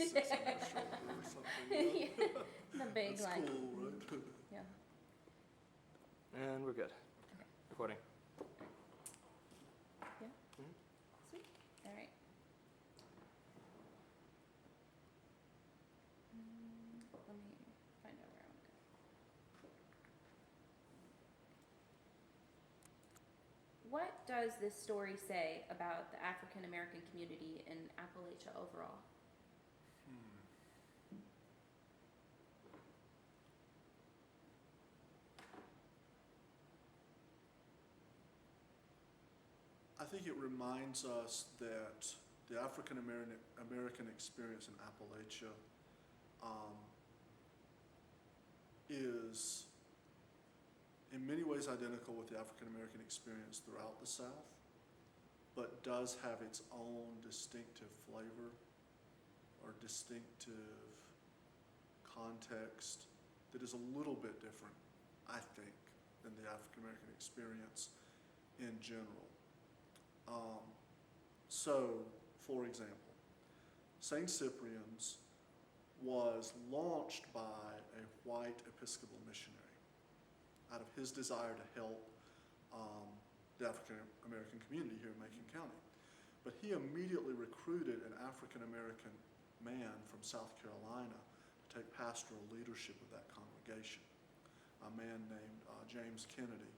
sits on their shoulder or something. You know? The big That's like. cool, right? Yeah. And we're good. Okay. Recording. Yeah. Mhm. Sweet. All right. Let me find out where I want to go. What does this story say about the African American community in Appalachia overall? I think it reminds us that the African American experience in Appalachia is in many ways identical with the African American experience throughout the South, but does have its own distinctive flavor or distinctive context that is a little bit different, I think, than the African American experience in general. So, for example, St. Cyprian's was launched by a white Episcopal missionary out of his desire to help the African American community here in Macon County. But he immediately recruited an African American man from South Carolina to take pastoral leadership of that congregation, a man named James Kennedy,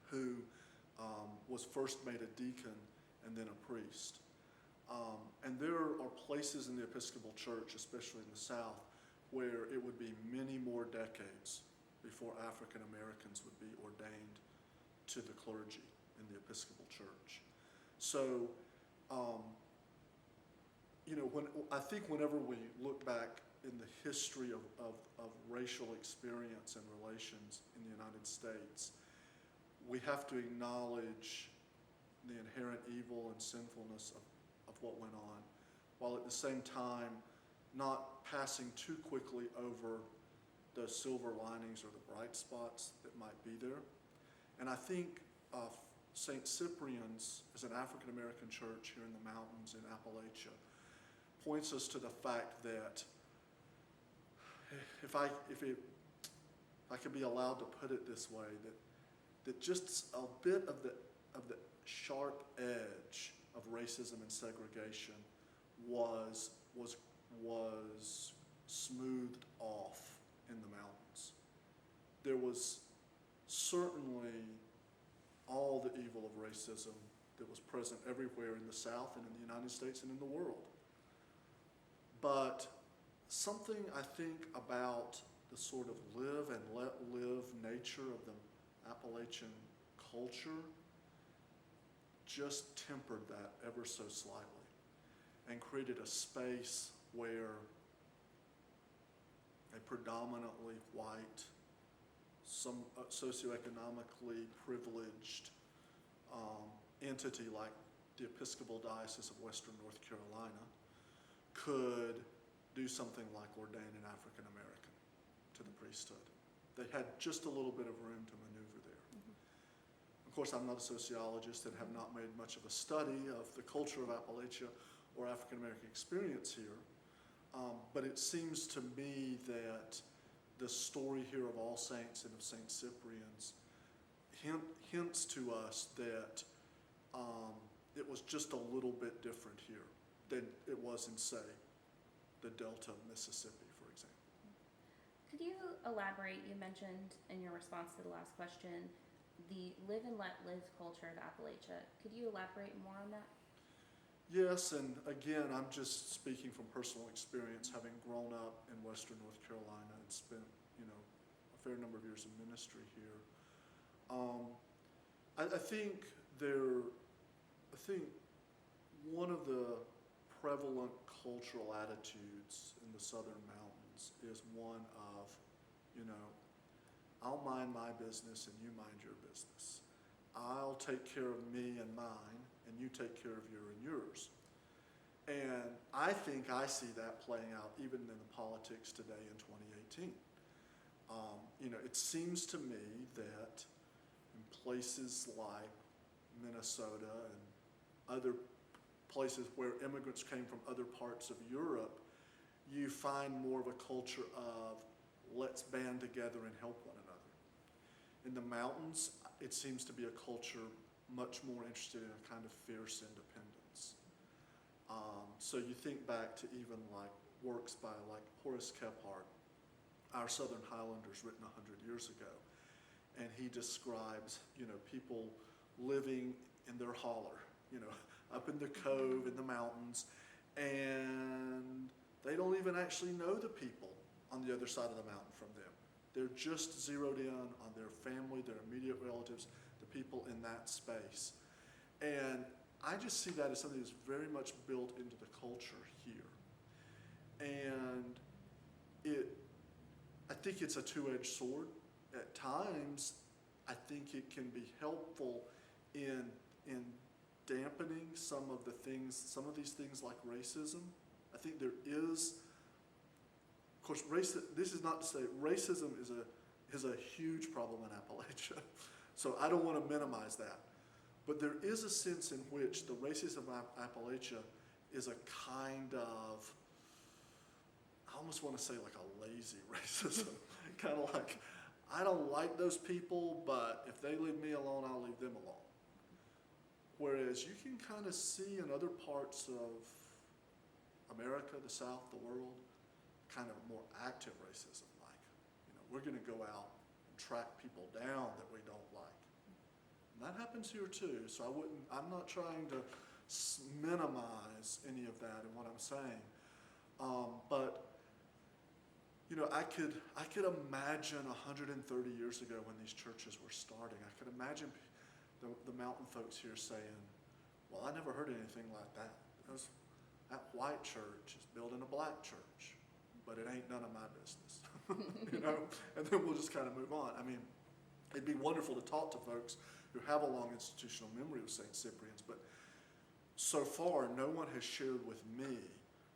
who was first made a deacon and then a priest. And there are places in the Episcopal Church, especially in the South, where it would be many more decades before African Americans would be ordained to the clergy in the Episcopal Church. So, I think whenever we look back in the history of racial experience and relations in the United States, we have to acknowledge the inherent evil and sinfulness of what went on, while at the same time not passing too quickly over the silver linings or the bright spots that might be there. And I think St. Cyprian's is an African American church here in the mountains in Appalachia, points us to the fact that if I could be allowed to put it this way, that just a bit of the sharp edge of racism and segregation was smoothed off in the mountains. There was certainly all the evil of racism that was present everywhere in the South and in the United States and in the world. But something I think about the sort of live and let live nature of the Appalachian culture just tempered that ever so slightly and created a space where a predominantly white, some socioeconomically privileged entity like the Episcopal Diocese of Western North Carolina could do something like ordain an African American to the priesthood. They had just a little bit of room to maneuver there. Of course, I'm not a sociologist and have not made much of a study of the culture of Appalachia or African American experience here, but it seems to me that the story here of All Saints and of St. Cyprian's hints to us that it was just a little bit different here than it was in, say, the Delta of Mississippi, for example. Could you elaborate? You mentioned in your response to the last question the live and let live culture of Appalachia. Could you elaborate more on that? Yes, and again, I'm just speaking from personal experience, having grown up in Western North Carolina and spent, a fair number of years in ministry here. I think one of the prevalent cultural attitudes in the Southern Mountains is one of, I'll mind my business and you mind your business. I'll take care of me and mine, and you take care of your and yours. And I think I see that playing out even in the politics today in 2018. It seems to me that in places like Minnesota and other places where immigrants came from other parts of Europe, you find more of a culture of let's band together and help one another. In the mountains, it seems to be a culture much more interested in a kind of fierce independence. So you think back to even like works by like Horace Kephart, our Southern Highlanders, written 100 years ago. And he describes, people living in their holler, up in the cove in the mountains, and they don't even actually know the people on the other side of the mountain from them. They're just zeroed in on their family, their immediate relatives, the people in that space. And I just see that as something that's very much built into the culture here. And I think it's a two-edged sword. At times, I think it can be helpful in dampening some of these things like racism. I think there is, of course, this is not to say racism is a huge problem in Appalachia. So I don't want to minimize that. But there is a sense in which the racism of Appalachia is a kind of, I almost want to say like a lazy racism. Kind of like, I don't like those people, but if they leave me alone, I'll leave them alone. Whereas you can kind of see in other parts of America, the South, the world, kind of more active racism. Like, we're going to go out and track people down that we don't like. And that happens here too. So I'm not trying to minimize any of that in what I'm saying. But I could imagine 130 years ago when these churches were starting, I could imagine the mountain folks here saying, well, I never heard anything like that. That white church is building a black church, but it ain't none of my business. And then we'll just kind of move on. I mean, it'd be wonderful to talk to folks who have a long institutional memory of St. Cyprian's, but so far, no one has shared with me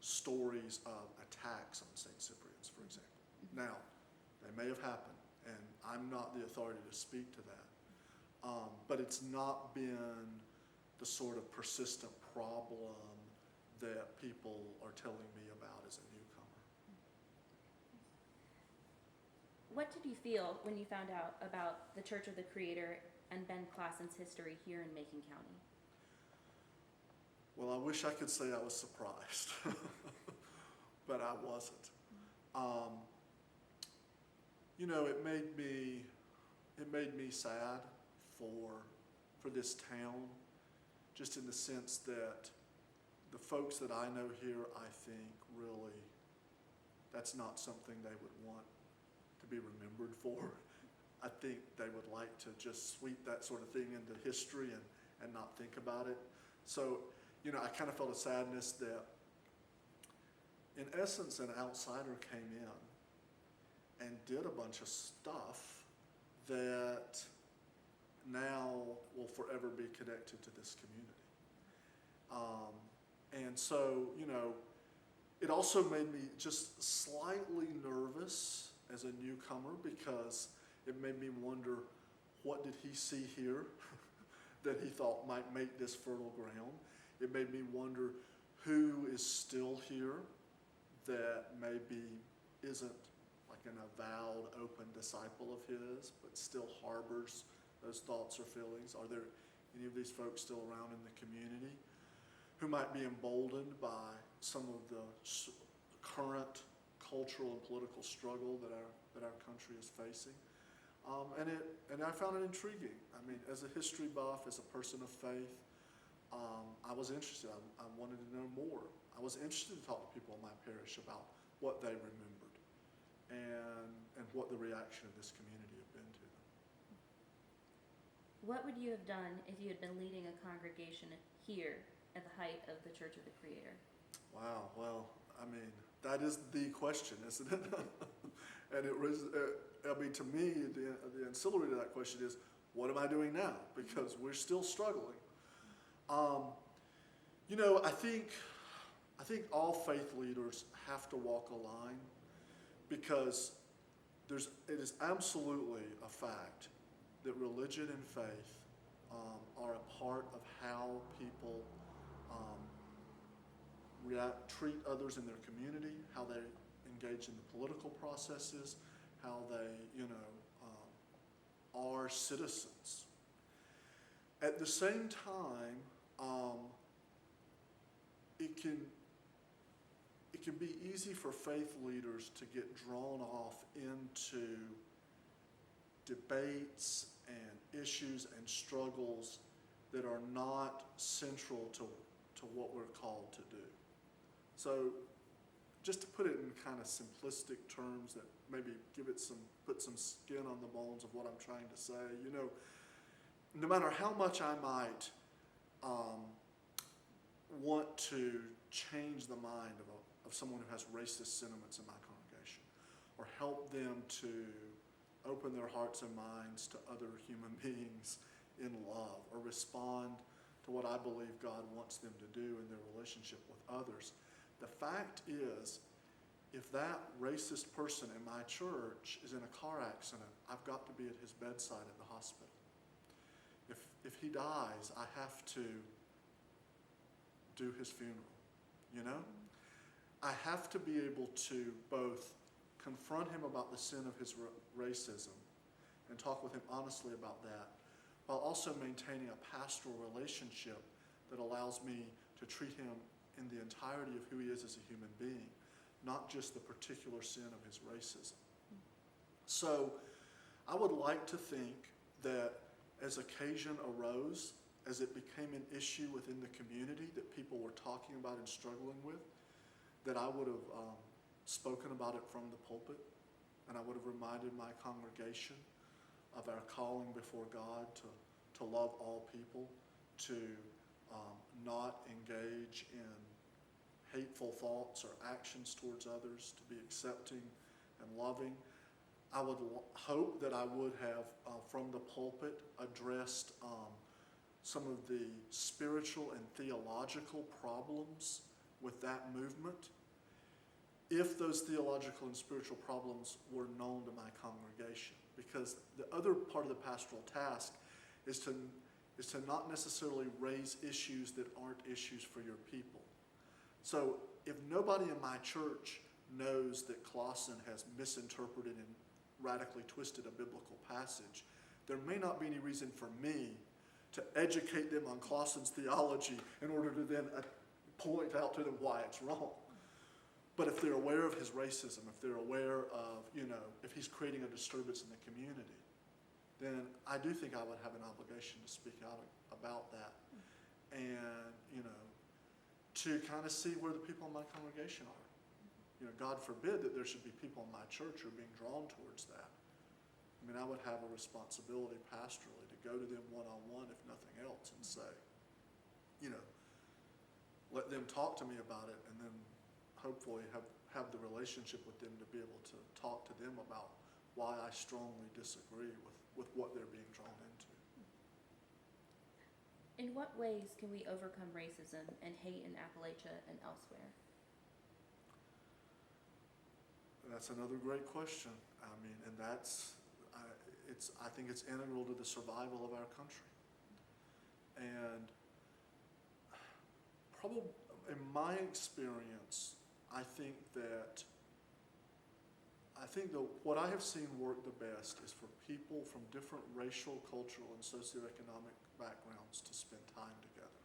stories of attacks on St. Cyprian's, for example. Now, they may have happened, and I'm not the authority to speak to that. But it's not been the sort of persistent problem that people are telling me about as a newcomer. What did you feel when you found out about the Church of the Creator and Ben Klassen's history here in Macon County? Well, I wish I could say I was surprised, but I wasn't. It made me sad for this town, just in the sense that the folks that I know here, I think really, that's not something they would want to be remembered for. I think they would like to just sweep that sort of thing into history and not think about it. So, I kind of felt a sadness that, in essence, an outsider came in and did a bunch of stuff that now will forever be connected to this community. And so, it also made me just slightly nervous as a newcomer, because it made me wonder, what did he see here that he thought might make this fertile ground? It made me wonder who is still here that maybe isn't like an avowed, open disciple of his, but still harbors those thoughts or feelings. Are there any of these folks still around in the community who might be emboldened by some of the current cultural and political struggle that our country is facing? And I found it intriguing. I mean, as a history buff, as a person of faith, I was interested. I wanted to know more. I was interested to talk to people in my parish about what they remembered and what the reaction of this community had been to them. What would you have done if you had been leading a congregation here at the height of the Church of the Creator? Wow, well, I mean, that is the question, isn't it? And it was, to me, the ancillary to that question is, what am I doing now? Because we're still struggling. I think all faith leaders have to walk a line, because it is absolutely a fact that religion and faith are a part of how people treat others in their community, how they engage in the political processes, how they, are citizens. At the same time, it can be easy for faith leaders to get drawn off into debates and issues and struggles that are not central to what we're called to do. So just to put it in kind of simplistic terms that maybe put some skin on the bones of what I'm trying to say, no matter how much I might want to change the mind of someone who has racist sentiments in my congregation, or help them to open their hearts and minds to other human beings in love, or respond to what I believe God wants them to do in their relationship with others. The fact is, if that racist person in my church is in a car accident, I've got to be at his bedside at the hospital. If he dies, I have to do his funeral, I have to be able to both confront him about the sin of his racism and talk with him honestly about that, while also maintaining a pastoral relationship that allows me to treat him in the entirety of who he is as a human being, not just the particular sin of his racism. So I would like to think that as occasion arose, as it became an issue within the community that people were talking about and struggling with, that I would have spoken about it from the pulpit, and I would have reminded my congregation of our calling before God to love all people, to not engage in hateful thoughts or actions towards others, to be accepting and loving. I would hope that I would have, from the pulpit, addressed some of the spiritual and theological problems with that movement, if those theological and spiritual problems were known to my congregation. Because the other part of the pastoral task is to not necessarily raise issues that aren't issues for your people. So if nobody in my church knows that Clausen has misinterpreted and radically twisted a biblical passage, there may not be any reason for me to educate them on Clausen's theology in order to then point out to them why it's wrong. But if they're aware of his racism, if they're aware of, if he's creating a disturbance in the community, then I do think I would have an obligation to speak out about that and, to kind of see where the people in my congregation are. God forbid that there should be people in my church who are being drawn towards that. I would have a responsibility pastorally to go to them one-on-one, if nothing else, and say, let them talk to me about it, and then hopefully have the relationship with them to be able to talk to them about why I strongly disagree with what they're being drawn into. In what ways can we overcome racism and hate in Appalachia and elsewhere? That's another great question. And I think it's integral to the survival of our country. And probably in my experience, I think that what I have seen work the best is for people from different racial, cultural, and socioeconomic backgrounds to spend time together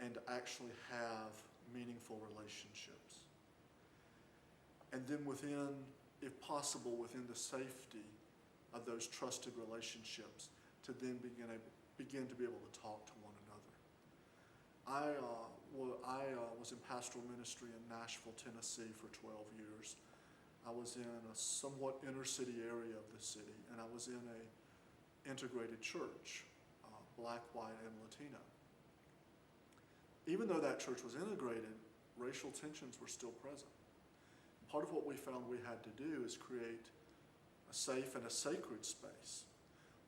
and to actually have meaningful relationships. And then if possible, within the safety of those trusted relationships, to then begin to be able to talk to one another. I was in pastoral ministry in Nashville, Tennessee for 12 years. I was in a somewhat inner city area of the city, and I was in an integrated church, Black, white, and Latino. Even though that church was integrated, racial tensions were still present. Part of what we found we had to do is create a safe and a sacred space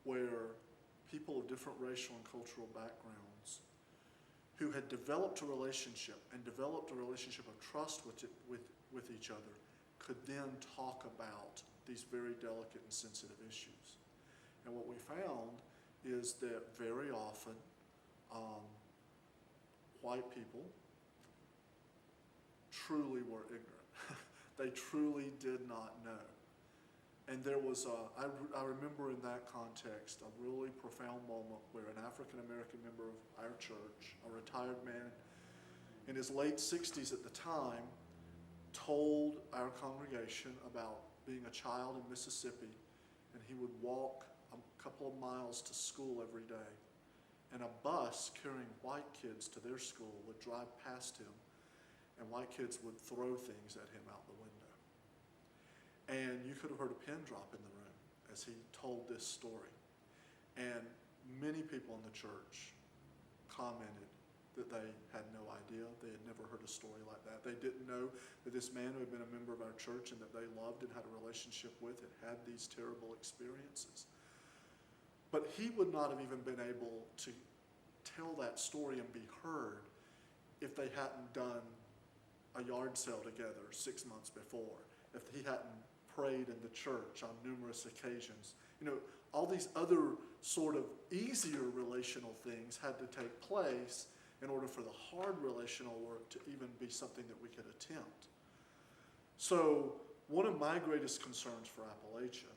where people of different racial and cultural backgrounds who had developed a relationship of trust with each other could then talk about these very delicate and sensitive issues. And what we found is that very often white people truly were ignorant. They truly did not know. And there was, I remember in that context, a really profound moment where an African-American member of our church, a retired man in his late 60s at the time, told our congregation about being a child in Mississippi, and he would walk a couple of miles to school every day, and a bus carrying white kids to their school would drive past him, and white kids would throw things at him out the window. And you could have heard a pin drop in the room as he told this story. And many people in the church commented that they had no idea. They had never heard a story like that. They didn't know that this man who had been a member of our church and that they loved and had a relationship with had these terrible experiences. But he would not have even been able to tell that story and be heard if they hadn't done a yard sale together 6 months before, if he hadn't prayed in the church on numerous occasions. You know, all these other sort of easier relational things had to take place in order for the hard relational work to even be something that we could attempt. So one of my greatest concerns for Appalachia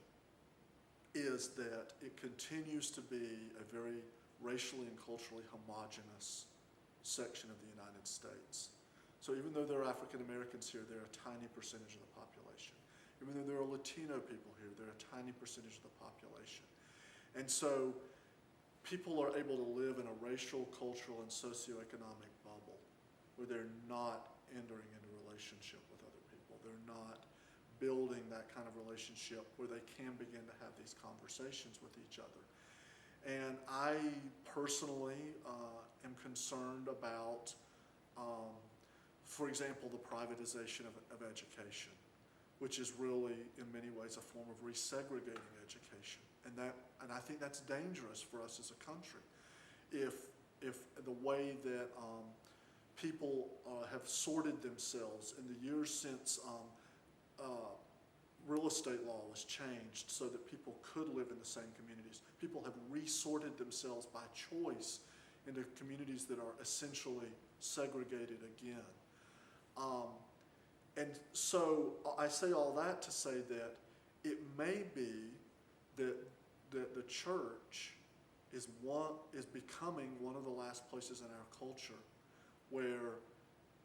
is that it continues to be a very racially and culturally homogenous section of the United States. So even though there are African Americans here, they're a tiny percentage of the population. Even though there are Latino people here, they're a tiny percentage of the population. And so people are able to live in a racial, cultural, and socioeconomic bubble where they're not entering into relationship with other people. They're not building that kind of relationship where they can begin to have these conversations with each other. And I personally am concerned about, for example, the privatization of education, which is really, in many ways, a form of resegregating education. And I think that's dangerous for us as a country. If the way that people have sorted themselves in the years since real estate law was changed so that people could live in the same communities, people have resorted themselves by choice into communities that are essentially segregated again. And so I say all that to say that it may be that the church is becoming one of the last places in our culture where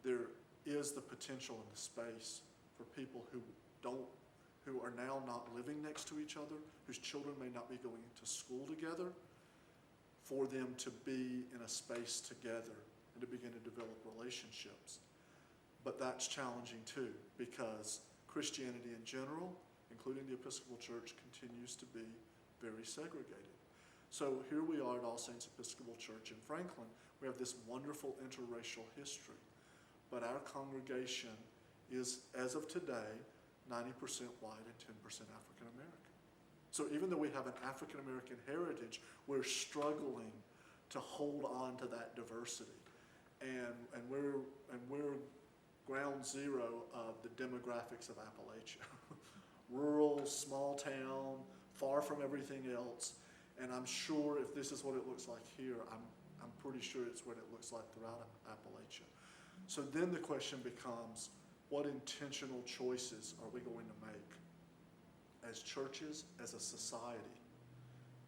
there is the potential and the space for people who are now not living next to each other, whose children may not be going to school together, for them to be in a space together and to begin to develop relationships. But that's challenging too, because Christianity in general, including the Episcopal Church, continues to be very segregated. So here we are at All Saints Episcopal Church in Franklin. We have this wonderful interracial history. But our congregation is, as of today, 90% white and 10% African American. So even though we have an African American heritage, we're struggling to hold on to that diversity. And we're ground zero of the demographics of Appalachia. Rural, small town, far from everything else. And I'm sure if this is what it looks like here, I'm pretty sure it's what it looks like throughout Appalachia. So then the question becomes, what intentional choices are we going to make as churches, as a society,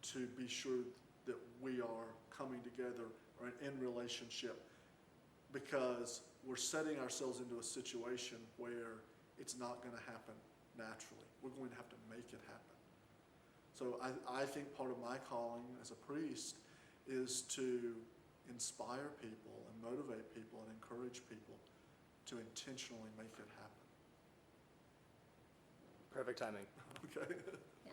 to be sure that we are coming together or in relationship? Because we're setting ourselves into a situation where it's not going to happen naturally. We're going to have to make it happen. So I think part of my calling as a priest is to inspire people and motivate people and encourage people to intentionally make it happen. Perfect timing. Okay. Yeah.